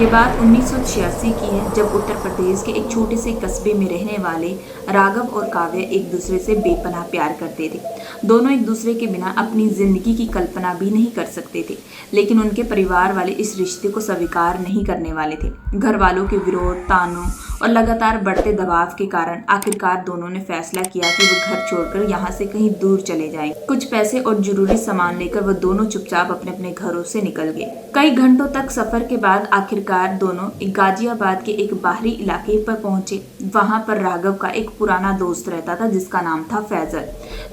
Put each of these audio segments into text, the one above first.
ये बात 1986 की है, जब उत्तर प्रदेश के एक छोटे से कस्बे में रहने वाले राघव और काव्या एक दूसरे से बेपनाह प्यार करते थे। दोनों एक दूसरे के बिना अपनी जिंदगी की कल्पना भी नहीं कर सकते थे, लेकिन उनके परिवार वाले इस रिश्ते को स्वीकार नहीं करने वाले थे। घर वालों के विरोध, तानों और लगातार बढ़ते दबाव के कारण आखिरकार दोनों ने फैसला किया कि वो घर छोड़कर यहाँ से कहीं दूर चले जाएं। कुछ पैसे और जरूरी सामान लेकर वो दोनों चुपचाप अपने अपने घरों से निकल गए। कई घंटों तक सफर के बाद आखिरकार दोनों एक गाजियाबाद के एक बाहरी इलाके पर पहुंचे। वहां पर राघव का एक पुराना दोस्त रहता था जिसका नाम था फैजल।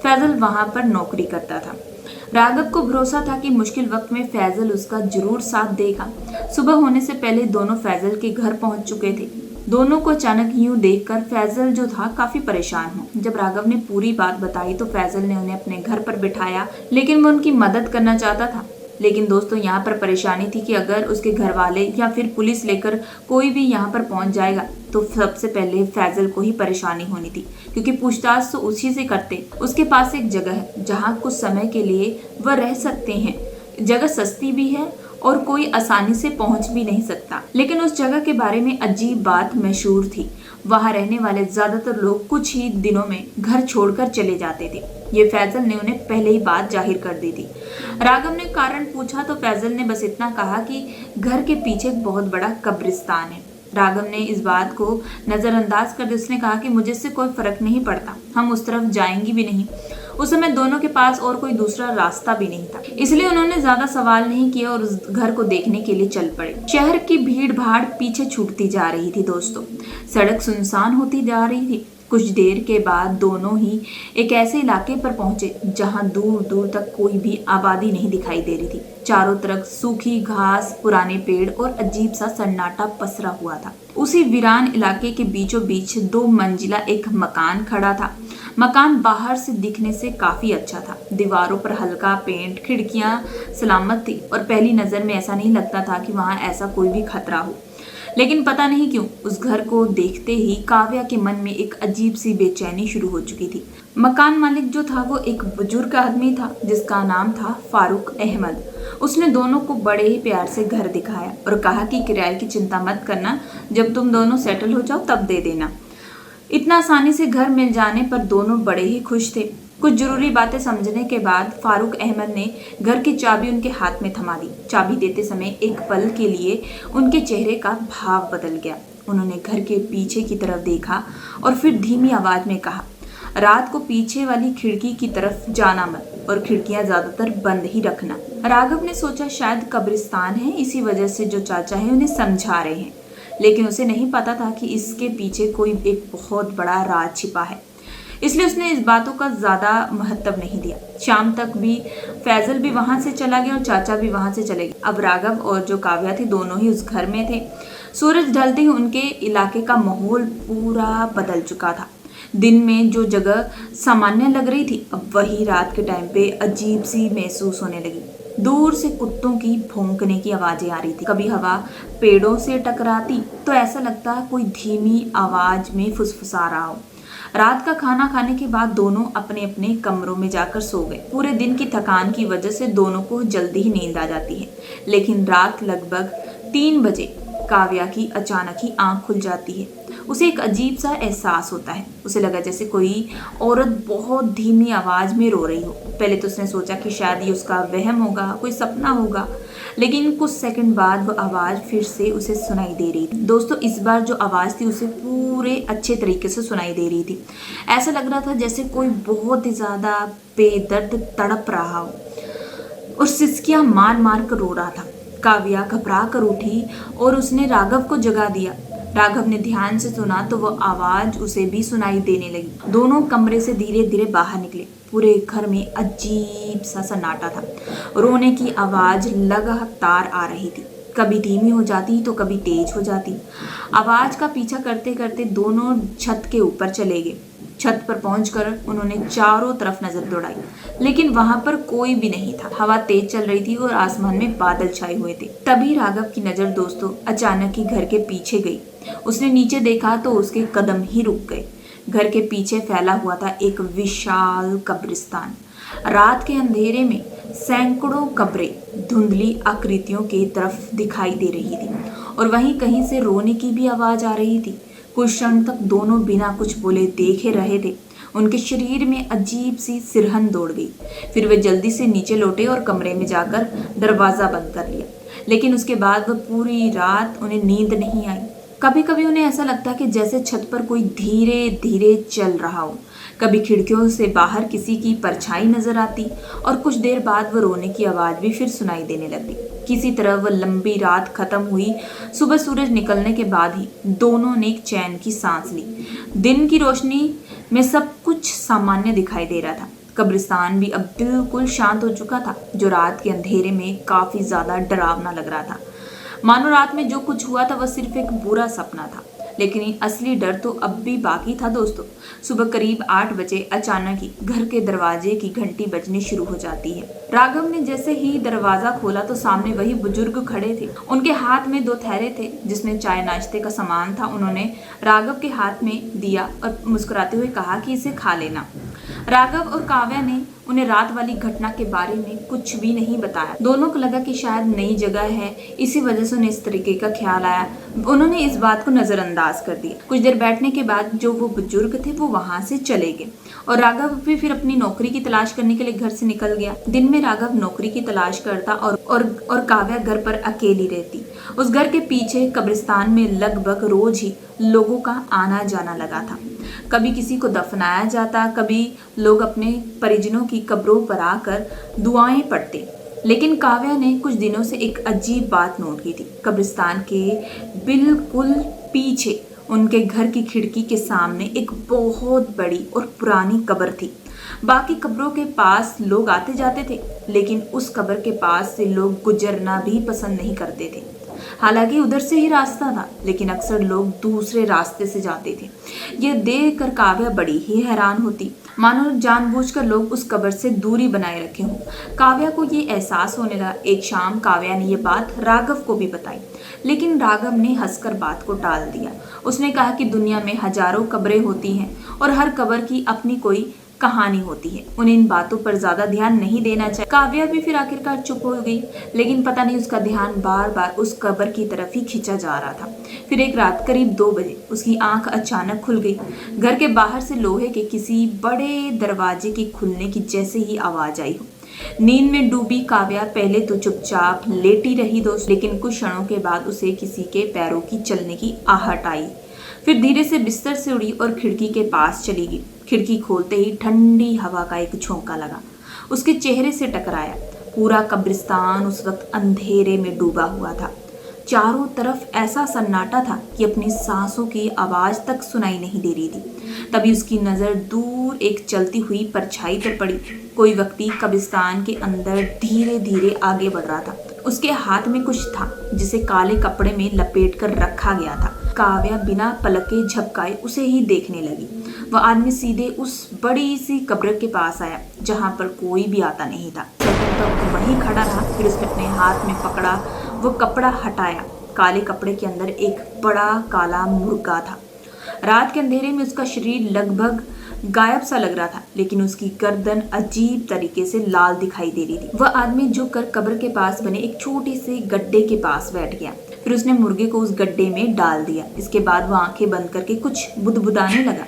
फैजल वहां पर नौकरी करता था। राघव को भरोसा था कि मुश्किल वक्त में फैजल उसका जरूर साथ देगा। सुबह होने से पहले दोनों फैजल के घर पहुंच चुके थे। दोनों को अचानक यूं देखकर फैजल जो था काफी परेशान हो। जब राघव ने पूरी बात बताई तो फैजल ने उन्हें अपने घर पर बिठाया, लेकिन वो उनकी मदद करना चाहता था। लेकिन दोस्तों, यहाँ पर परेशानी थी कि अगर उसके घर वाले या फिर पुलिस लेकर कोई भी यहाँ पर पहुंच जाएगा तो सबसे पहले फैजल को ही परेशानी होनी थी, क्योंकि पूछताछ तो उसी से करते। उसके पास एक जगह है जहाँ कुछ समय के लिए वह रह सकते हैं। जगह सस्ती भी है और कोई आसानी से पहुंच भी नहीं सकता। लेकिन उस जगह के बारे में अजीब बात मशहूर थी। वहां रहने वाले ज्यादातर लोग कुछ ही दिनों में घर छोड़कर चले जाते थे। ये फैजल ने उन्हें पहले ही बात जाहिर कर दी थी। राघव ने कारण पूछा तो फैजल ने बस इतना कहा कि घर के पीछे एक बहुत बड़ा कब्रिस्तान है। राघव ने इस बात को नजरअंदाज कर उसने कहा कि मुझे इससे कोई फर्क नहीं पड़ता, हम उस तरफ जाएंगी भी नहीं। उस समय दोनों के पास और कोई दूसरा रास्ता भी नहीं था, इसलिए उन्होंने ज्यादा सवाल नहीं किए और उस घर को देखने के लिए चल पड़े। शहर की भीड़ भाड़ पीछे छूटती जा रही थी दोस्तों। सड़क सुनसान होती जा रही थी। कुछ देर के बाद दोनों ही एक ऐसे इलाके पर पहुंचे जहां दूर दूर तक कोई भी आबादी नहीं दिखाई दे रही थी। चारों तरफ सूखी घास, पुराने पेड़ और अजीब सा सन्नाटा पसरा हुआ था। उसी वीरान इलाके के बीचों बीच 2 मंजिला एक मकान खड़ा था। मकान बाहर से दिखने से काफी अच्छा था। दीवारों पर हल्का पेंट, खिड़कियां सलामत थी और पहली नजर में ऐसा नहीं लगता था कि वहां ऐसा कोई भी खतरा हो। लेकिन पता नहीं क्यों उस घर को देखते ही काव्या के मन में एक अजीब सी बेचैनी शुरू हो चुकी थी। मकान मालिक जो था वो एक बुजुर्ग आदमी था जिसका नाम था फारूक अहमद। उसने दोनों को बड़े ही प्यार से घर दिखाया और कहा कि किराए की चिंता मत करना, जब तुम दोनों सेटल हो जाओ तब दे देना। इतना आसानी से घर मिल जाने पर दोनों बड़े ही खुश थे। कुछ जरूरी बातें समझने के बाद फारूक अहमद ने घर की चाबी उनके हाथ में थमा दी। चाबी देते समय एक पल के लिए उनके चेहरे का भाव बदल गया। उन्होंने घर के पीछे की तरफ देखा और फिर धीमी आवाज में कहा, रात को पीछे वाली खिड़की की तरफ जाना मत और खिड़कियां ज्यादातर बंद ही रखना। राघव ने सोचा शायद कब्रिस्तान है, इसी वजह से जो चाचा है उन्हें समझा रहे हैं। लेकिन उसे नहीं पता था कि इसके पीछे कोई एक बहुत बड़ा राज छिपा है, इसलिए उसने इस बातों का ज्यादा महत्व नहीं दिया। शाम तक भी फैजल भी वहां से चला गया और चाचा भी वहां से चले गए। अब राघव और जो काव्या थी दोनों ही उस घर में थे। सूरज ढलते ही उनके इलाके का माहौल पूरा बदल चुका था। दिन में जो जगह सामान्य लग रही थी अब वही रात के टाइम पे अजीब सी महसूस होने लगी। दूर से कुत्तों की भौंकने की आवाजें आ रही थी। कभी हवा पेड़ों से टकराती तो ऐसा लगता है कोई धीमी आवाज में फुसफुसा रहा हो। रात का खाना खाने के बाद दोनों अपने अपने कमरों में जाकर सो गए। पूरे दिन की थकान की वजह से दोनों को जल्दी ही नींद आ जाती है। लेकिन रात लगभग 3 बजे काव्या की अचानक ही आंख खुल जाती है। उसे एक अजीब सा एहसास होता है। उसे लगा जैसे कोई औरत बहुत धीमी आवाज में रो रही हो। पहले तो उसने सोचा कि शायद ये उसका वहम होगा, कोई सपना होगा, लेकिन कुछ सेकंड बाद वो आवाज फिर से उसे सुनाई दे रही थी। दोस्तों, इस बार जो आवाज थी उसे पूरे अच्छे तरीके से सुनाई दे रही थी। ऐसा लग रहा था जैसे कोई बहुत ही ज्यादा बेदर्द तड़प रहा हो और सिसकियां मार मार कर रो रहा था। काव्या घबरा कर उठी और उसने राघव को जगा दिया। राघव ने ध्यान से सुना तो वो आवाज उसे भी सुनाई देने लगी। दोनों कमरे से धीरे धीरे बाहर निकले। पूरे घर में अजीब सा सन्नाटा था। रोने की आवाज लगातार आ रही थी, कभी धीमी हो जाती तो कभी तेज हो जाती। आवाज का पीछा करते करते दोनों छत के ऊपर चले गए। छत पर पहुंचकर उन्होंने चारों तरफ नजर दौड़ाई, लेकिन वहां पर कोई भी नहीं था। हवा तेज चल रही थी और आसमान में बादल छाए हुए थे। तभी राघव की नजर दोस्तों अचानक ही घर के पीछे गई। उसने नीचे देखा तो उसके कदम ही रुक गए। घर के पीछे फैला हुआ था एक विशाल कब्रिस्तान। रात के अंधेरे में सैकड़ों कब्रें धुंधली आकृतियों की तरफ दिखाई दे रही थी और वहीं कहीं से रोने की भी आवाज आ रही थी। कुछ क्षण तक दोनों बिना कुछ बोले देखे रहे थे। उनके शरीर में अजीब सी सिरहन दौड़ गई। फिर वे जल्दी से नीचे लौटे और कमरे में जाकर दरवाजा बंद कर लिया। लेकिन उसके बाद वह पूरी रात उन्हें नींद नहीं आई। कभी कभी उन्हें ऐसा लगता कि जैसे छत पर कोई धीरे धीरे चल रहा हो। कभी खिड़कियों से बाहर किसी की परछाई नजर आती और कुछ देर बाद वह रोने की आवाज भी फिर सुनाई देने लगती। किसी तरह वह लंबी रात खत्म हुई। सुबह सूरज निकलने के बाद ही दोनों ने एक चैन की सांस ली। दिन की रोशनी में सब कुछ सामान्य दिखाई दे रहा था। कब्रिस्तान भी अब बिल्कुल शांत हो चुका था, जो रात के अंधेरे में काफी ज्यादा डरावना लग रहा था। मानो रात में जो कुछ हुआ था वह सिर्फ एक बुरा सपना था, लेकिन असली डर तो अब भी बाकी था दोस्तों। सुबह करीब 8 बजे अचानक ही घर के दरवाजे की घंटी बजनी शुरू हो जाती है। राघव ने जैसे ही दरवाजा खोला तो सामने वही बुजुर्ग खड़े थे। उनके हाथ में 2 थैले थे जिसमें चाय नाश्ते का सामान था। उन्होंने राघव के हाथ में दिया और मुस्कुराते हुए कहा कि इसे खा लेना। राघव और काव्या ने उन्हें रात वाली घटना के बारे में कुछ भी नहीं बताया। दोनों को लगा कि शायद नई जगह है, इसी वजह से उन्हें इस तरीके का ख्याल आया। उन्होंने इस बात को नजरअंदाज कर दिया। कुछ देर बैठने के बाद जो वो बुजुर्ग थे वो वहां से चले गए और राघव भी फिर अपनी नौकरी की तलाश करने के लिए घर से निकल गया। दिन में राघव नौकरी की तलाश करता और काव्या घर पर अकेली रहती। उस घर के पीछे कब्रिस्तान में लगभग रोज ही लोगों का आना जाना लगा था। कभी किसी को दफनाया जाता, कभी लोग अपने परिजनों की कब्रों पर आकर दुआएं पढ़ते। लेकिन काव्या ने कुछ दिनों से एक अजीब बात नोट की थी। कब्रिस्तान के बिल्कुल पीछे उनके घर की खिड़की के सामने एक बहुत बड़ी और पुरानी कब्र थी। बाकी कब्रों के पास लोग आते जाते थे, लेकिन उस कब्र के पास से लोग गुजरना भी पसंद नहीं करते थे। हालांकि उधर से ही रास्ता था, लेकिन अक्सर लोग दूसरे रास्ते से जाते थे। यह देखकर काव्या बड़ी ही हैरान होती, मानो जानबूझकर लोग उस कब्र से दूरी बनाए रखे हों। काव्या को ये एहसास होने लगा। एक शाम काव्या ने यह बात राघव को भी बताई, लेकिन राघव ने हंसकर बात को टाल दिया। उसने कहा कि दुनिया में हजारों कब्रें होती हैं और हर कब्र की अपनी कोई कहानी होती है। उन्हें इन बातों पर ज्यादा ध्यान नहीं देना चाहिए। काव्या भी फिर आखिरकार चुप हो गई, लेकिन पता नहीं उसका ध्यान बार बार उस कब्र की तरफ ही खींचा जा रहा था। फिर एक रात करीब 2 बजे उसकी आंख अचानक खुल गई। घर के बाहर से लोहे के किसी बड़े दरवाजे के खुलने की जैसे ही आवाज आई हो। नींद में डूबी काव्या पहले तो चुपचाप लेटी रही दोस्त, लेकिन कुछ क्षणों के बाद उसे किसी के पैरों की चलने की आहट आई। फिर धीरे से बिस्तर से उड़ी और खिड़की के पास चली गई। खिड़की खोलते ही ठंडी हवा का एक झोंका लगा, उसके चेहरे से टकराया। पूरा कब्रिस्तान उस वक्त अंधेरे में डूबा हुआ था। चारों तरफ ऐसा सन्नाटा था कि अपनी सांसों की आवाज तक सुनाई नहीं दे रही थी। तभी उसकी नजर दूर एक चलती हुई परछाई पर पड़ी। कोई व्यक्ति कब्रिस्तान के अंदर धीरे धीरे आगे बढ़ रहा था। उसके हाथ में कुछ था जिसे काले कपड़े में लपेट कर रखा गया था। काव्या बिना पलके झपकाए उसे ही देखने लगी। वह आदमी सीधे उस बड़ी सी कब्र के पास आया जहां पर कोई भी आता नहीं था। तब वहीं खड़ा रहा। फिर उसने अपने हाथ में पकड़ा वो कपड़ा हटाया। काले कपड़े के अंदर एक बड़ा काला मुर्गा था। रात के अंधेरे में उसका शरीर लगभग गायब सा लग रहा था, लेकिन उसकी गर्दन अजीब तरीके से लाल दिखाई दे रही थी। वह आदमी झुककर कब्र के पास बने एक छोटे से गड्ढे के पास बैठ गया। फिर उसने मुर्गे को उस गड्ढे में डाल दिया। इसके बाद वह आंखें बंद करके कुछ बुदबुदाने लगा।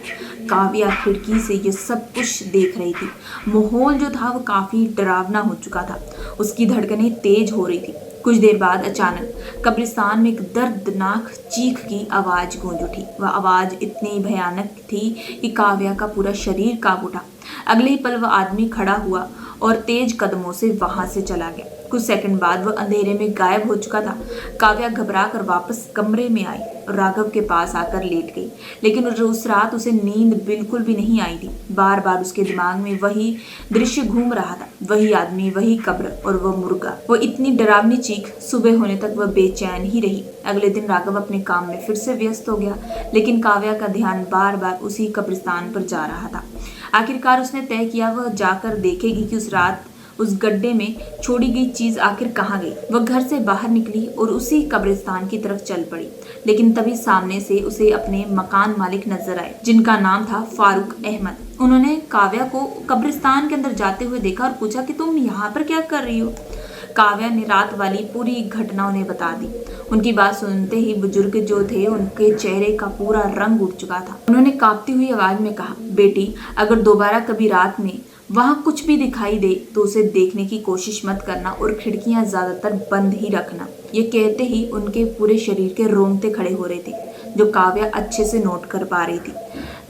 काव्या खिड़की से ये सब कुछ देख रही थी। माहौल जो था वो काफी डरावना हो चुका था। उसकी धड़कनें तेज हो रही थी। कुछ देर बाद अचानक कब्रिस्तान में एक दर्दनाक चीख की आवाज गूंज उठी। वह आवाज इतनी भयानक थी कि काव्या का पूरा शरीर कांप उठा। अगले ही पल वह आदमी खड़ा हुआ और तेज कदमों से वहां से चला गया। कुछ सेकंड बाद वह अंधेरे में गायब हो चुका था। काव्या घबरा कर वापस कमरे में आई और राघव के पास आकर लेट गई, लेकिन उस रात उसे नींद बिल्कुल भी नहीं आई थी। बार बार उसके दिमाग में वही दृश्य घूम रहा था, वही आदमी, वही कब्र और वह मुर्गा। वो इतनी डरावनी चीख। सुबह होने तक वह बेचैन ही रही। अगले दिन राघव अपने काम में फिर से व्यस्त हो गया, लेकिन काव्या का ध्यान बार बार उसी कब्रिस्तान पर जा रहा था। आखिरकार उसने तय किया वह जाकर देखेगी कि उस रात उस गड्ढे में छोड़ी गई चीज आखिर कहाँ गई। वह घर से बाहर निकली और उसी कब्रिस्तान की तरफ चल पड़ी, लेकिन तभी सामने से उसे अपने मकान मालिक नजर आए, जिनका नाम था फारूक अहमद। उन्होंने काव्या को कब्रिस्तान के अंदर जाते हुए देखा और पूछा कि तुम यहाँ पर क्या कर रही हो। काव्या ने रात वाली पूरी घटना उन्हें बता दी। उनकी बात सुनते ही बुजुर्ग जो थे उनके चेहरे का पूरा रंग उड़ चुका था। उन्होंने कांपती हुई आवाज में कहा, बेटी, अगर दोबारा कभी रात में वहां कुछ भी दिखाई दे तो उसे देखने की कोशिश मत करना और खिड़कियां ज्यादातर बंद ही रखना। ये कहते ही उनके पूरे शरीर के रोंगटे खड़े हो रहे थे, जो काव्या अच्छे से नोट कर पा रही थी।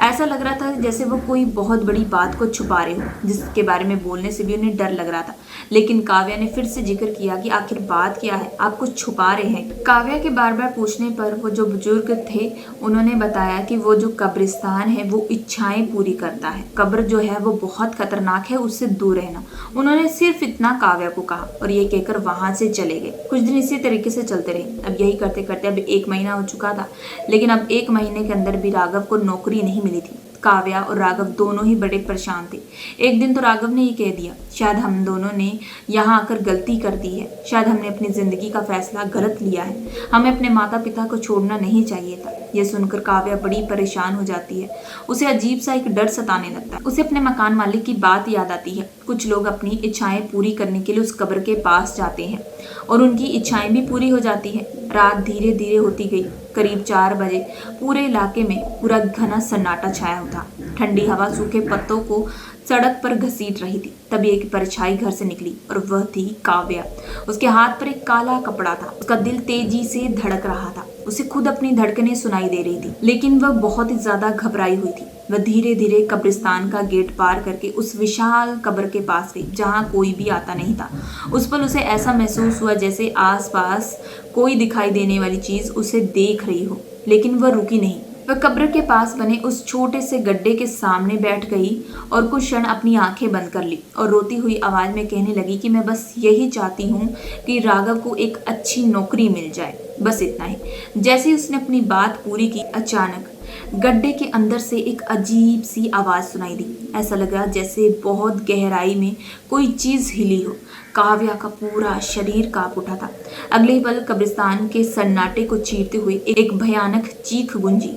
ऐसा लग रहा था जैसे वो कोई बहुत बड़ी बात को छुपा रहे हो, जिसके बारे में बोलने से भी उन्हें डर लग रहा था। लेकिन काव्या ने फिर से जिक्र किया कि आखिर बात क्या है, आप कुछ छुपा रहे हैं। काव्या के बार बार पूछने पर वो जो बुजुर्ग थे उन्होंने बताया कि वो जो कब्रिस्तान है वो इच्छाएं पूरी करता है। कब्र जो है वो बहुत खतरनाक है, उससे दूर रहना। उन्होंने सिर्फ इतना काव्या को कहा और ये कहकर वहां से चले गए। कुछ दिन इसी तरीके से चलते रहे। अब यही करते करते अब 1 महीना हो चुका था, लेकिन अब 1 महीने के अंदर भी राघव को नौकरी नहीं मिली थी। काव्या और राघव दोनों ही बड़े परेशान थे। एक दिन तो राघव ने ये कह दिया, शायद हम दोनों ने यहाँ आकर गलती कर दी है, शायद हमने अपनी जिंदगी का फैसला गलत लिया है, हमें अपने माता पिता को छोड़ना नहीं चाहिए था। यह सुनकर काव्या बड़ी परेशान हो जाती है। उसे अजीब सा एक डर सताने लगता है। उसे अपने मकान मालिक की बात याद आती है। कुछ लोग अपनी इच्छाएं पूरी करने के लिए उस कब्र के पास जाते हैं और उनकी इच्छाएं भी पूरी हो जाती हैं। रात धीरे धीरे होती गई। करीब 4 बजे पूरे इलाके में पूरा घना सन्नाटा छाया था। ठंडी हवा सूखे पत्तों को सड़क पर घसीट रही थी। तभी एक परछाई घर से निकली और वह थी काव्या। उसके हाथ पर एक काला कपड़ा था। उसका दिल तेजी से धड़क रहा था। उसे खुद अपनी धड़कनें सुनाई दे रही थी, लेकिन वह बहुत ही ज्यादा घबराई हुई थी। वह धीरे धीरे कब्रिस्तान का गेट पार करके उस विशाल कब्र के पास गई, जहाँ कोई भी आता नहीं था। उस पल उसे ऐसा महसूस हुआ जैसे आसपास कोई दिखाई देने वाली चीज उसे देख रही हो, लेकिन वह रुकी नहीं। वह कब्र के पास बने उस छोटे से गड्ढे के सामने बैठ गई और कुछ क्षण अपनी आंखें बंद कर ली और रोती हुई आवाज में कहने लगी कि मैं बस यही चाहती हूँ कि राघव को एक अच्छी नौकरी मिल जाए, बस इतना ही। जैसे ही उसने अपनी बात पूरी की, अचानक गड्ढे के अंदर से एक अजीब सी आवाज सुनाई दी। ऐसा लगा जैसे बहुत गहराई में कोई चीज हिली हो। काव्या का पूरा शरीर कांप उठा था। अगले ही पल कब्रिस्तान के सन्नाटे को चीरते हुए एक भयानक चीख गूंजी।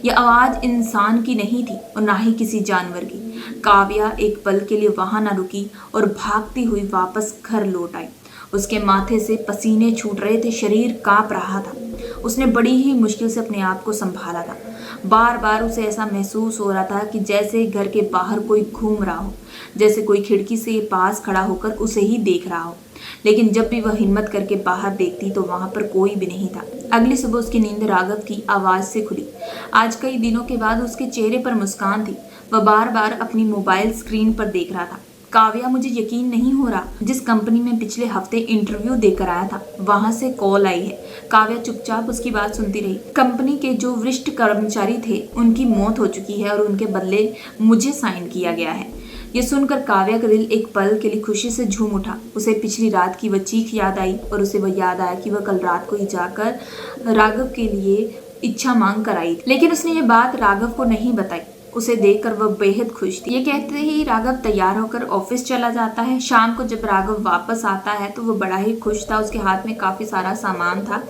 यह आवाज इंसान की नहीं थी और ना ही किसी जानवर की। काव्या एक पल के लिए वहां न रुकी और भागती हुई वापस घर लौट आई। उसके माथे से पसीने छूट रहे थे, शरीर कांप रहा था। उसने बड़ी ही मुश्किल से अपने आप को संभाला था। बार बार उसे ऐसा महसूस हो रहा था कि जैसे घर के बाहर कोई घूम रहा हो, जैसे कोई खिड़की से पास खड़ा होकर उसे ही देख रहा हो। लेकिन जब भी वह हिम्मत करके बाहर देखती तो वहां पर कोई भी नहीं था। अगली सुबह उसकी नींद राघव की आवाज से खुली। आज कई दिनों के बाद उसके चेहरे पर मुस्कान थी। वह बार बार अपनी मोबाइल स्क्रीन पर देख रहा था। काव्या, मुझे यकीन नहीं हो रहा, जिस कंपनी में पिछले हफ्ते इंटरव्यू देकर आया था वहां से कॉल आई है। काव्या चुपचाप उसकी बात सुनती रही। कंपनी के जो वरिष्ठ कर्मचारी थे उनकी मौत हो चुकी है और उनके बदले मुझे साइन किया गया है। ये सुनकर काव्या का दिल एक पल के लिए खुशी से झूम उठा। उसे पिछली रात की वह चीख याद आई और उसे वह याद आया कि वह कल रात को ही जाकर राघव के लिए इच्छा मांग कर आई, लेकिन उसने ये बात राघव को नहीं बताई। उसे देखकर वह बेहद खुश थी। ये कहते ही राघव तैयार होकर ऑफिस चला जाता है। शाम को जब राघव वापस आता है तो वह बड़ा ही खुश था। उसके हाथ में काफी सारा सामान था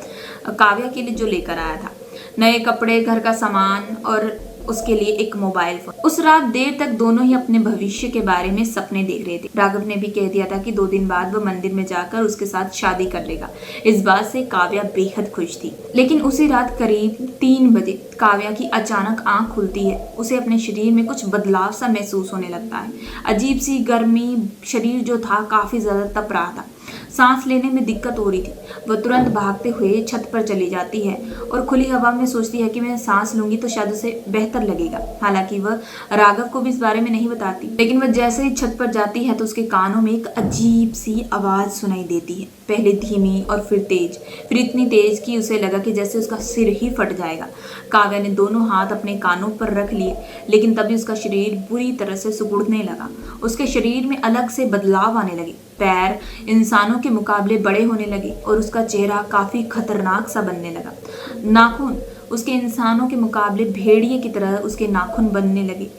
काव्या के लिए जो लेकर आया था, नए कपड़े, घर का सामान और उसके लिए एक मोबाइल फोन। उस रात देर तक दोनों ही अपने भविष्य के बारे में सपने देख रहे थे। राघव ने भी कह दिया था कि 2 दिन बाद वह मंदिर में जाकर उसके साथ शादी कर लेगा। इस बात से काव्या बेहद खुश थी। लेकिन उसी रात करीब 3 बजे काव्या की अचानक आंख खुलती है। उसे अपने शरीर में कुछ बदलाव सा महसूस होने लगता है। अजीब सी गर्मी, शरीर जो था काफी ज्यादा तप रहा था। सांस लेने में दिक्कत हो रही थी। वह तुरंत भागते हुए छत पर चली जाती है और खुली हवा में सोचती है कि मैं सांस लूंगी तो शायद उसे बेहतर लगेगा। हालांकि वह राघव को भी इस बारे में नहीं बताती, लेकिन वह जैसे ही छत पर जाती है तो उसके कानों में एक अजीब सी आवाज सुनाई देती है। पहले धीमी और फिर तेज, फिर इतनी तेज कि उसे लगा कि जैसे उसका सिर ही फट जाएगा। काव्या ने दोनों हाथ अपने कानों पर रख लिए, लेकिन तभी उसका शरीर बुरी तरह से सिकुड़ने लगा। उसके शरीर में अलग से बदलाव आने लगे। पैर इंसानों के मुकाबले बड़े होने लगे और उसका चेहरा काफी खतरनाक सा बनने लगा। नाखून उसके इंसानों के मुकाबले भेड़िए की तरह उसके नाखून बनने लगे।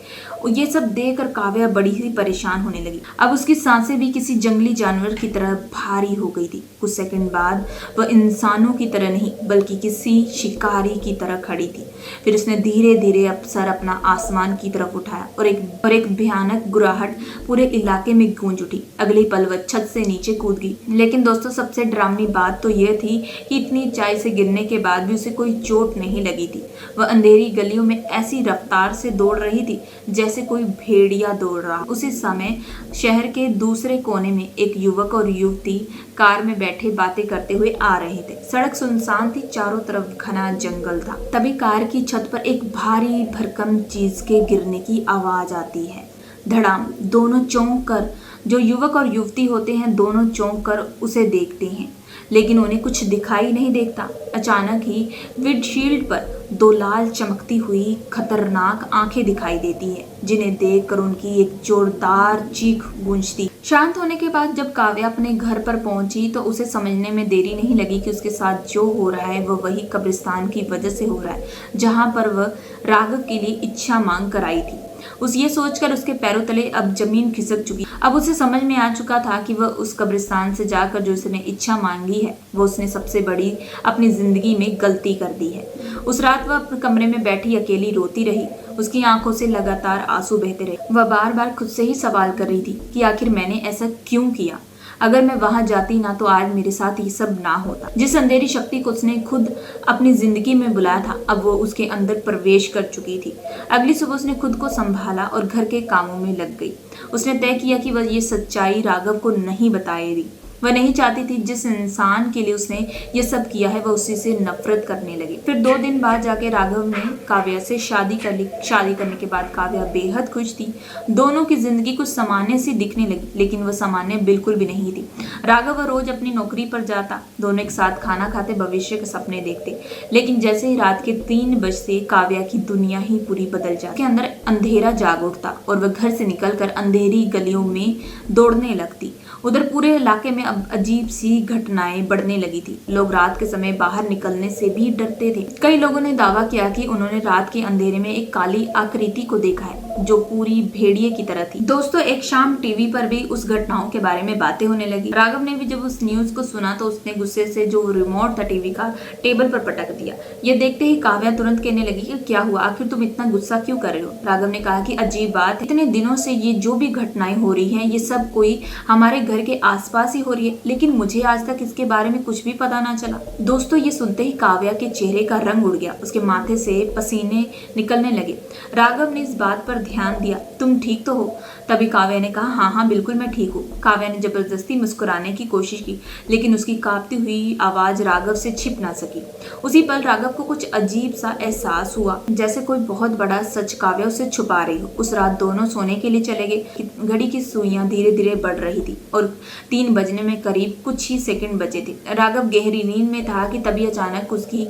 ये सब देखकर काव्या बड़ी ही परेशान होने लगी। अब उसकी सांसें भी किसी जंगली जानवर की तरह भारी हो गई थी। कुछ सेकंड बाद वह इंसानों की तरह नहीं बल्कि किसी शिकारी की तरह खड़ी थी। फिर उसने धीरे धीरे सर अपना आसमान की तरफ उठाया और एक भयानक गुर्राहट पूरे इलाके में गूंज उठी। अगली पल वह छत से नीचे कूद गई। लेकिन दोस्तों, सबसे डरावनी बात तो यह थी कि इतनी ऊंचाई से गिरने के बाद भी उसे कोई चोट नहीं लगी थी। वह अंधेरी गलियों में ऐसी रफ्तार से दौड़ रही थी जैसे कोई भेड़िया दौड़ रहा। उसी समय शहर के दूसरे कोने में एक युवक और युवती कार में बैठे बातें करते हुए आ रहे थे। सड़क सुनसान थी, चारों तरफ घना जंगल था। तभी कार की छत पर एक भारी भरकम चीज के गिरने की आवाज आती है। धड़ाम। दोनों चौंक कर, जो युवक और युवती होते हैं दोनों चौंक कर उसे देखते हैं, लेकिन उन्हें कुछ दिखाई नहीं देता। अचानक ही विंडशील्ड पर दो लाल चमकती हुई खतरनाक आंखें दिखाई देती है, जिन्हें देखकर उनकी एक जोरदार चीख गूंजती। शांत होने के बाद जब काव्या अपने घर पर पहुंची तो उसे समझने में देरी नहीं लगी कि उसके साथ जो हो रहा है वह वही कब्रिस्तान की वजह से हो रहा है जहां पर वह राघव के लिए इच्छा मांग कर आई थी। उस ये सोचकर उसके पैरों तले अब जमीन खिसक चुकी। अब उसे समझ में आ चुका था कि वह उस कब्रिस्तान से जाकर जो उसने इच्छा मांगी है वो उसने सबसे बड़ी अपनी जिंदगी में गलती कर दी है। उस रात वह अपने कमरे में बैठी अकेली रोती रही। उसकी आंखों से लगातार आंसू बहते रहे। वह बार बार खुद से ही सवाल कर रही थी कि आखिर मैंने ऐसा क्यों किया। अगर मैं वहां जाती ना तो आज मेरे साथ ये सब ना होता। जिस अंधेरी शक्ति को उसने खुद अपनी जिंदगी में बुलाया था अब वो उसके अंदर प्रवेश कर चुकी थी। अगली सुबह उसने खुद को संभाला और घर के कामों में लग गई। उसने तय किया कि वह ये सच्चाई राघव को नहीं बताएगी। वह नहीं चाहती थी जिस इंसान के लिए उसने ये सब किया है वह उसी से नफरत करने लगी। फिर 2 दिन बाद जाके राघव ने काव्या से शादी कर ली। शादी करने के बाद काव्या बेहद खुश थी। दोनों की जिंदगी कुछ सामान्य सी दिखने लगी, लेकिन वह सामान्य बिल्कुल भी नहीं थी। राघव रोज अपनी नौकरी पर जाता, दोनों एक साथ खाना खाते, भविष्य के सपने देखते। लेकिन जैसे ही रात के 3 बजते काव्या की दुनिया ही पूरी बदल जाती। उसके अंदर अंधेरा जाग उठता और वह घर से निकलकर अंधेरी गलियों में दौड़ने लगती। उधर पूरे इलाके में अब अजीब सी घटनाएं बढ़ने लगी थी। लोग रात के समय बाहर निकलने से भी डरते थे। कई लोगों ने दावा किया कि उन्होंने रात के अंधेरे में एक काली आकृति को देखा है जो पूरी भेड़िए की तरह थी। दोस्तों, एक शाम टीवी पर भी उस घटनाओं के बारे में बातें होने लगी। राघव ने भी जब उस न्यूज को सुना तो उसने गुस्से से जो रिमोट था टीवी का टेबल पर पटक दिया। ये देखते ही काव्या तुरंत कहने लगी कि क्या हुआ, आखिर तुम इतना गुस्सा क्यों कर रहे हो। राघव ने कहा कि अजीब बात है, इतने दिनों से ये जो भी घटनाएं हो रही हैं ये सब कोई हमारे घर के आसपास ही हो रही है, लेकिन मुझे आज तक इसके बारे में कुछ भी पता ना चला। दोस्तों, ये सुनते ही काव्या के चेहरे का रंग उड़ गया। उसके माथे से पसीने निकलने लगे। राघव ने इस बात पर ध्यान दिया। तुम ठीक तो हो? तभी काव्या ने कहा, हाँ हाँ बिल्कुल मैं ठीक हूँ। काव्या ने जबरदस्ती मुस्कुराने की कोशिश की, लेकिन उसकी कांपती हुई आवाज राघव से छिप ना सकी। उसी पल राघव को कुछ अजीब सा एहसास हुआ, जैसे कोई बहुत बड़ा सच काव्या उसे छुपा रही हो। उस रात दोनों सोने के लिए चले गए। घड़ी की सुइयां धीरे धीरे बढ़ रही थी और 3 बजने में करीब कुछ ही सेकंड बचे थे। राघव गहरी नींद में था कि तभी अचानक उसकी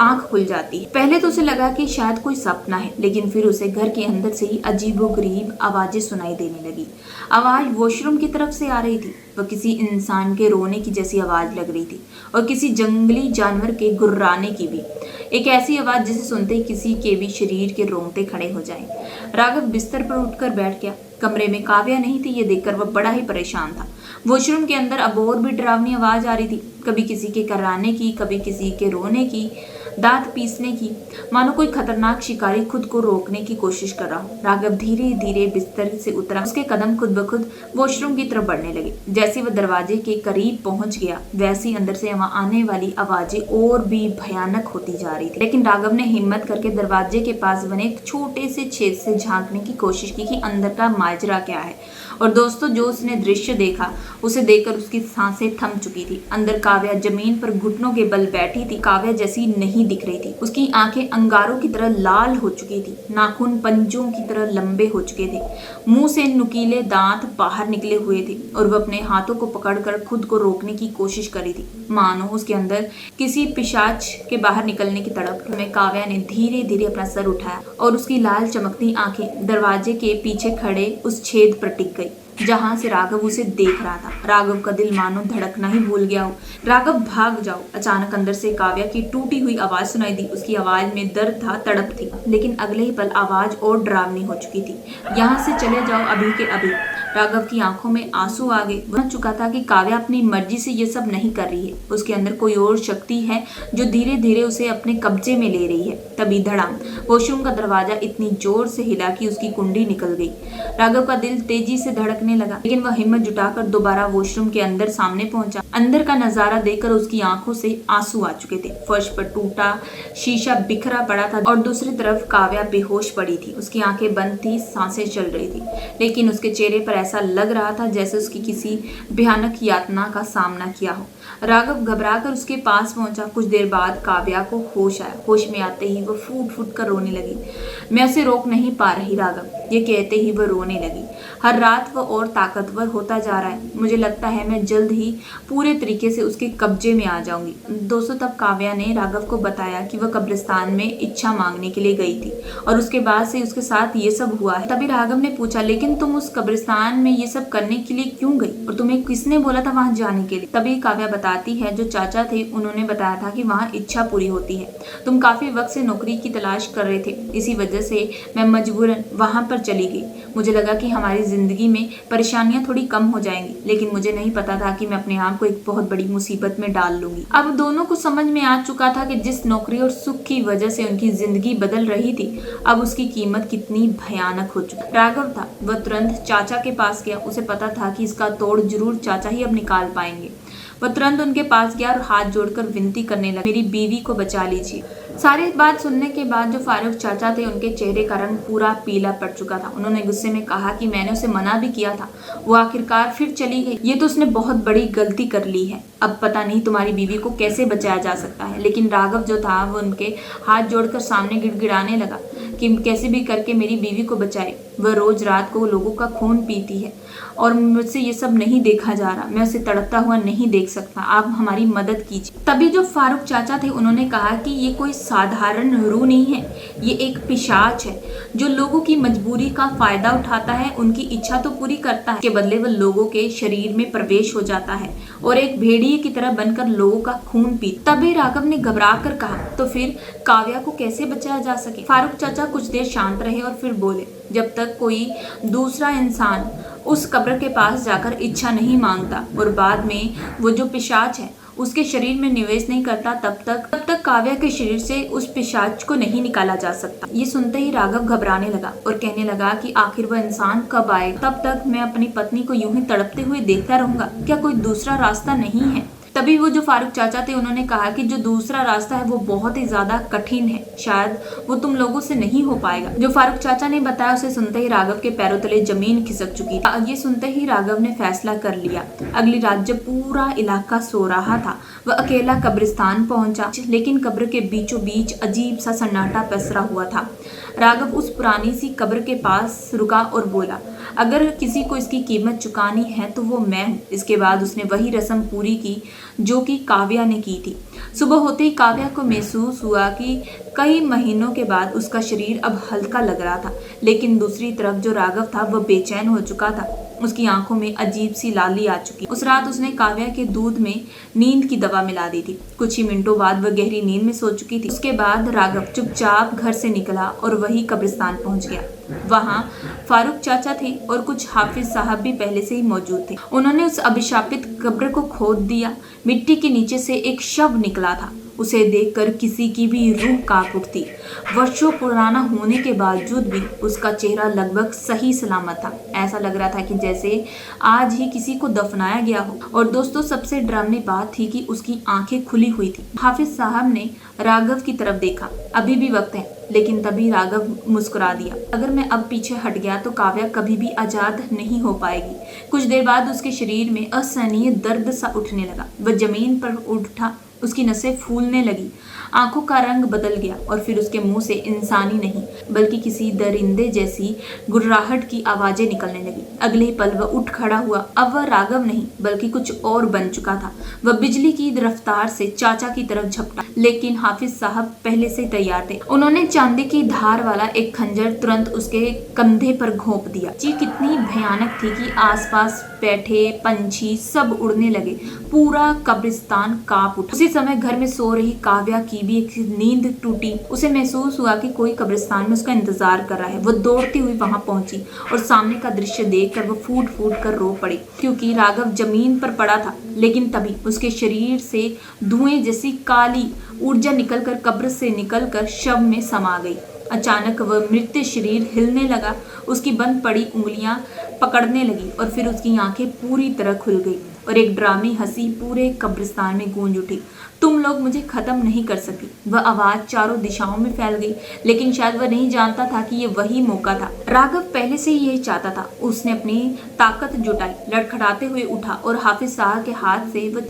आंख खुल जाती है। पहले तो उसे लगा कि शायद कोई सपना है, लेकिन फिर उसे घर के अंदर से ही अजीबोगरीब आवाजें सुनाई देने लगी। आवाज वॉशरूम की तरफ से आ रही थी। वह किसी इंसान के रोने की जैसी आवाज लग रही थी और किसी जंगली जानवर के गुर्राने की भी। एक ऐसी आवाज जिसे सुनते ही किसी के भी शरीर के रोंगटे खड़े हो जाएं। राघव बिस्तर पर उठकर बैठ गया। कमरे में काव्या नहीं थी, ये देखकर वह बड़ा ही परेशान था। वॉशरूम के अंदर अब और भी डरावनी आवाज आ रही थी, कभी किसी के कराने की, कभी किसी के रोने की, दांत पीसने की, मानो कोई खतरनाक शिकारी खुद को रोकने की कोशिश कर रहा हो। राघव धीरे धीरे बिस्तर से उतरा। उसके कदम खुद ब खुद वॉशरूम की तरफ बढ़ने लगे। जैसे वह दरवाजे के करीब पहुंच गया, वैसी अंदर से वहां आने वाली आवाजें और भी भयानक होती जा रही थी। लेकिन राघव ने हिम्मत करके दरवाजे के पास बने एक छोटे से छेद से झांकने की कोशिश की कि अंदर का माजरा क्या है। और दोस्तों, जो उसने दृश्य देखा उसे देखकर उसकी सांसें थम चुकी थी। अंदर काव्या जमीन पर घुटनों के बल बैठी थी। काव्या जैसी नहीं दिख रही थी। उसकी आंखें अंगारों की तरह लाल हो चुकी थी, नाखून पंजों की तरह लंबे हो चुके थे, मुंह से नुकीले दांत बाहर निकले हुए थे और वह अपने हाथों को पकड़कर खुद को रोकने की कोशिश कर रही थी, मानो उसके अंदर किसी पिशाच के बाहर निकलने की तड़प में। काव्या ने धीरे धीरे अपना सर उठाया और उसकी लाल चमकती आंखें दरवाजे के पीछे खड़े उस छेद पर टिक गई। जहां से राघव उसे देख रहा था। राघव का दिल मानो धड़कना ही भूल गया हो। राघव भाग जाओ। अचानक अंदर से काव्या की टूटी हुई आवाज सुनाई दी। उसकी आवाज में दर्द था, तड़प थी, लेकिन अगले ही पल आवाज और डरावनी हो चुकी थी। यहाँ से चले जाओ अभी के अभी। राघव की आंखों में आंसू आ गए। वह चुका था कि काव्या अपनी मर्जी से ये सब नहीं कर रही है। उसके अंदर कोई और शक्ति है जो धीरे धीरे उसे अपने कब्जे में ले रही है। तभी धड़ाम, वॉशरूम का दरवाजा इतनी जोर से हिला कि उसकी कुंडी निकल गई। राघव का दिल तेजी से धड़कने लगा, लेकिन वह हिम्मत जुटाकर दोबारा वॉशरूम के अंदर सामने पहुंचा। अंदर का नजारा देखकर उसकी आंखों से आंसू आ चुके थे। फर्श पर टूटा शीशा बिखरा पड़ा था और दूसरी तरफ काव्या बेहोश पड़ी थी। उसकी आंखें बंद थी, सांसें चल रही थी, लेकिन उसके चेहरे पर ऐसा लग रहा था जैसे उसकी किसी भयानक यातना का सामना किया हो। राघव घबराकर उसके पास पहुंचा। कुछ देर बाद काव्या को होश आया। होश में आते ही वह फूट फूट कर रोने लगी। मैं उसे रोक नहीं पा रही राघव, ये कहते ही वह रोने लगी। हर रात वह और ताकतवर होता जा रहा है। मुझे लगता है मैं जल्द ही पूरे तरीके से उसके कब्जे में आ जाऊंगी। दोस्तों, तब काव्या ने राघव को बताया कि वह कब्रिस्तान में इच्छा मांगने के लिए गई थी और उसके बाद से उसके साथ ये सब हुआ है। तभी राघव ने पूछा, लेकिन तुम उस कब्रिस्तान में ये सब करने के लिए क्यों गई और तुम्हें किसने बोला था वहां जाने के लिए? तभी काव्या बताती है, जो चाचा थे उन्होंने बताया था कि वहाँ इच्छा पूरी होती है। तुम काफी वक्त से नौकरी की तलाश कर रहे थे, इसी वजह से मैं मजबूरन वहां पर चली गई। मुझे लगा कि हमारी जिंदगी में परेशानियां थोड़ी कम हो जाएंगी, लेकिन मुझे नहीं पता था कि मैं अपने आप को एक बहुत बड़ी मुसीबत में डाल लूंगी। अब दोनों को समझ में आ चुका था कि जिस नौकरी और सुख की वजह से उनकी जिंदगी बदल रही थी, अब उसकी कीमत कितनी भयानक हो चुकी। राघव था, वह तुरंत चाचा के पास गया। उसे पता था कि इसका तोड़ जरूर चाचा ही अब निकाल पाएंगे। वह तुरंत उनके पास गया और हाथ जोड़कर विनती करने लगा, मेरी बीवी को बचा लीजिए। सारी बात सुनने के बाद जो फारूक चाचा थे, उनके चेहरे का रंग पूरा पीला पड़ चुका था। उन्होंने गुस्से में कहा कि मैंने उसे मना भी किया था, वो आखिरकार फिर चली गई। ये तो उसने बहुत बड़ी गलती कर ली है। अब पता नहीं तुम्हारी बीवी को कैसे बचाया जा सकता है। लेकिन राघव जो था वो उनके हाथ जोड़कर सामने गिड़गिड़ाने लगा कि कैसे भी करके मेरी बीवी को बचाए। वह रोज रात को लोगों का खून पीती है और मुझसे ये सब नहीं देखा जा रहा। मैं उसे तड़पता हुआ नहीं देख सकता। आप हमारी मदद कीजिए। तभी जो फारूक चाचा थे उन्होंने कहा कि ये कोई साधारण रूह नहीं है, ये एक पिशाच है जो लोगों की मजबूरी का फायदा उठाता है। उनकी इच्छा तो पूरी करता है, के बदले वह लोगों के शरीर में प्रवेश हो जाता है और एक भेड़िए की तरह बनकर लोगों का खून पीता। तभी राघव ने घबरा कर कहा, तो फिर काव्या को कैसे बचाया जा सके? फारूक चाचा कुछ देर शांत रहे और फिर बोले, जब तक कोई दूसरा इंसान उस कब्र के पास जाकर इच्छा नहीं मांगता और बाद में वो जो पिशाच है उसके शरीर में निवेश नहीं करता, तब तक काव्या के शरीर से उस पिशाच को नहीं निकाला जा सकता। ये सुनते ही राघव घबराने लगा और कहने लगा कि आखिर वह इंसान कब आएगा? तब तक मैं अपनी पत्नी को यूं ही तड़पते हुए देखता रहूंगा। क्या कोई दूसरा रास्ता नहीं है? तभी वो जो फारूक चाचा थे उन्होंने कहा कि जो दूसरा रास्ता है वो बहुत ही ज्यादा कठिन है, शायद वो तुम लोगों से नहीं हो पाएगा। जो फारूक चाचा ने बताया उसे सुनते ही राघव के पैरों तले जमीन खिसक चुकी थी। ये सुनते ही राघव ने फैसला कर लिया। अगली रात जब पूरा इलाका सो रहा था, वह अकेला कब्रिस्तान पहुंचा, लेकिन कब्र के बीचों बीच अजीब सा सन्नाटा पसरा हुआ था। राघव उस पुरानी सी कब्र के पास रुका और बोला, अगर किसी को इसकी कीमत चुकानी है तो वो मैं हूँ। इसके बाद उसने वही रस्म पूरी की जो कि काव्या ने की थी। सुबह होते ही काव्या को महसूस हुआ कि कई महीनों के बाद उसका शरीर अब हल्का लग रहा था, लेकिन दूसरी तरफ जो राघव था वह बेचैन हो चुका था। उसकी आंखों में अजीब सी लाली आ चुकी। उस रात उसने काव्या के दूध में नींद की दवा मिला दी थी। कुछ ही मिनटों बाद वह गहरी नींद में सो चुकी थी। उसके बाद राघव चुपचाप घर से निकला और वही कब्रिस्तान पहुंच गया। वहां फारूक चाचा थे और कुछ हाफिज साहब भी पहले से ही मौजूद थे। उन्होंने उस अभिशापित कब्र को खोद दिया। मिट्टी के नीचे से एक शव निकला था। उसे देखकर किसी की भी रूह कांप उठती। वर्षों पुराना होने के बावजूद भी उसका चेहरा लगभग सही सलामत था। ऐसा लग रहा था कि जैसे आज ही किसी को दफनाया गया हो। और दोस्तों, सबसे डरावनी बात थी कि उसकी आंखें खुली हुई थी। हाफिज साहब ने राघव की तरफ देखा, अभी भी वक्त है, लेकिन तभी राघव मुस्कुरा दिया। अगर मैं अब पीछे हट गया तो काव्या कभी भी आजाद नहीं हो पाएगी। कुछ देर बाद उसके शरीर में असहनीय दर्द सा उठने लगा। वह जमीन पर उठा, उसकी नसें फूलने लगी। आंखों का रंग बदल गया और फिर उसके मुंह से इंसानी नहीं बल्कि किसी दरिंदे जैसी गुर्राहट की आवाजें निकलने लगी। अगले ही पल वह उठ खड़ा हुआ। अब वह राघव नहीं बल्कि कुछ और बन चुका था। वह बिजली की रफ्तार से चाचा की तरफ झपटा, लेकिन हाफिज साहब पहले से तैयार थे। उन्होंने चांदी की धार वाला एक खंजर तुरंत उसके कंधे पर घोंप दिया। चीख इतनी भयानक थी कि आसपास बैठे पंछी सब उड़ने लगे। पूरा कब्रिस्तान कांप उठा। उसी समय घर में सो रही काव्या की भी एक नींद टूटी। उसे महसूस हुआ कि कोई कब्रिस्तान में उसका इंतजार कर रहा है। वो दौड़ती हुई वहां पहुंची और सामने का दृश्य देखकर वो फूट फूट कर रो पड़ी, क्योंकि राघव जमीन पर पड़ा था। लेकिन तभी उसके शरीर से धुएं जैसी काली ऊर्जा निकलकर कब्र से निकलकर शव में समा गई। अचानक वह मृत शरीर हिलने लगा, उसकी बंद पड़ी उंगलियां पकड़ने लगी और फिर उसकी आंखें पूरी तरह खुल गई और एक डरावनी हंसी पूरे कब्रिस्तान में गूंज उठी। तुम लोग मुझे खत्म नहीं कर सके। वह आवाज चारों दिशाओं में फैल गई, लेकिन शायद वह नहीं जानता था कि यह वही मौका था। राघव पहले से ही यही चाहता था। उसने अपनी ताकत जुटाई, लड़खड़ाते हुए उठा और हाफिज साहब के हाथ से वह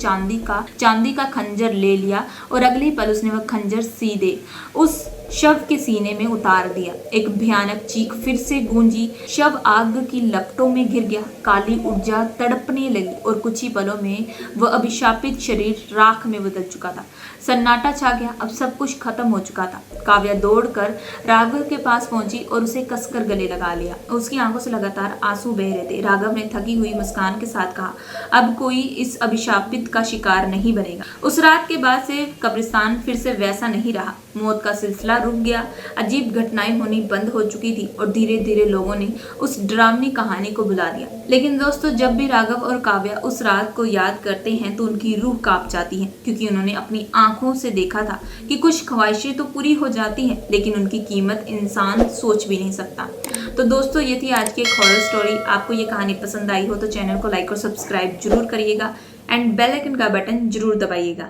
चांदी का खंजर ले लिया और अगले पल उसने वह खंजर सीधे उस शव के सीने में उतार दिया। एक भयानक चीख फिर से गूंजी। शव आग की लपटों में घिर गया। काली ऊर्जा तड़पने लगी और कुछ ही पलों में वह अभिशापित शरीर राख में बदल चुका था। सन्नाटा छा गया। अब सब कुछ खत्म हो चुका था। काव्या दौड़कर राघव के पास पहुंची और उसे कसकर गले लगा लिया। उसकी आंखों से लगातार आंसू बह रहे थे। राघव ने थकी हुई मुस्कान के साथ कहा, अब कोई इस अभिशापित का शिकार नहीं बनेगा। उस रात के बाद से कब्रिस्तान फिर से वैसा नहीं रहा। मौत का सिलसिला रुक गया। अजीब घटनाएं होनी बंद हो चुकी थी और धीरे धीरे लोगों ने उस डरावनी कहानी को भुला दिया। लेकिन दोस्तों, जब भी राघव और काव्या उस रात को याद करते हैं तो उनकी रूह कांप जाती है, क्योंकि उन्होंने अपनी आंखों से देखा था कि कुछ ख्वाहिशें तो पूरी हो जाती हैं, लेकिन उनकी कीमत इंसान सोच भी नहीं सकता। तो दोस्तों, ये थी आज की एक हॉरर स्टोरी। आपको ये कहानी पसंद आई हो तो चैनल को लाइक और सब्सक्राइब जरूर करिएगा एंड बेल आइकन का बटन जरूर दबाइएगा।